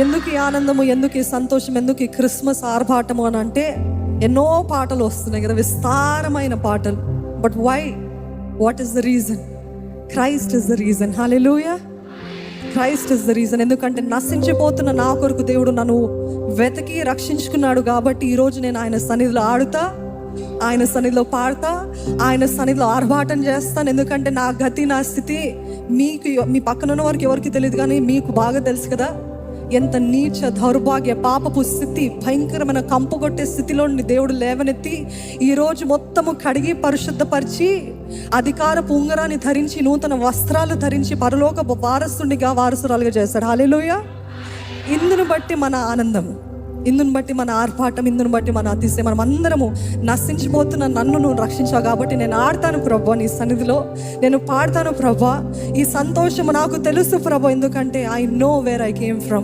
ఎందుకు ఈ ఆనందము, ఎందుకు ఈ సంతోషం, ఎందుకు ఈ క్రిస్మస్ ఆర్భాటము అని అంటే ఎన్నో పాటలు వస్తున్నాయి కదా, విస్తారమైన పాటలు. But why? What is the reason? Christ is the reason. Hallelujah. Christ is the reason. ఎందుకంటే నశించిపోతున్న నా కొరకు దేవుడు నన్ను వెతికి రక్షించుకున్నాడు కాబట్టి ఈరోజు నేను ఆయన సన్నిధిలో ఆడుతా, ఆయన సన్నిధిలో పాడతా, ఆయన సన్నిధిలో ఆర్భాటం చేస్తాను. ఎందుకంటే నా గతి, నా స్థితి మీకు, మీ పక్కన ఉన్న వారికి ఎవరికి తెలియదు కానీ మీకు బాగా తెలుసు కదా. ఎంత నీచ, దౌర్భాగ్య, పాపపు స్థితి, భయంకరమైన కంపగొట్టే స్థితిలో నుండి దేవుడు లేవనెత్తి ఈరోజు మొత్తము కడిగి పరిశుద్ధపరిచి అధికారపు ఉంగరాన్ని ధరించి నూతన వస్త్రాలు ధరించి పరలోక వారసురాలుగా చేశాడు. హల్లెలూయా. ఇందును బట్టి మన ఆనందం, ఇందును బట్టి మన ఆర్భాటం, ఇందును బట్టి మన అతిశయం. మనం అందరము నశించిపోతున్న నన్ను నువ్వు రక్షించావు కాబట్టి నేను ఆడతాను ప్రభా నీ సన్నిధిలో, నేను పాడతాను ప్రభా. ఈ సంతోషం నాకు తెలుసు ప్రభా, ఎందుకంటే I know where I came from.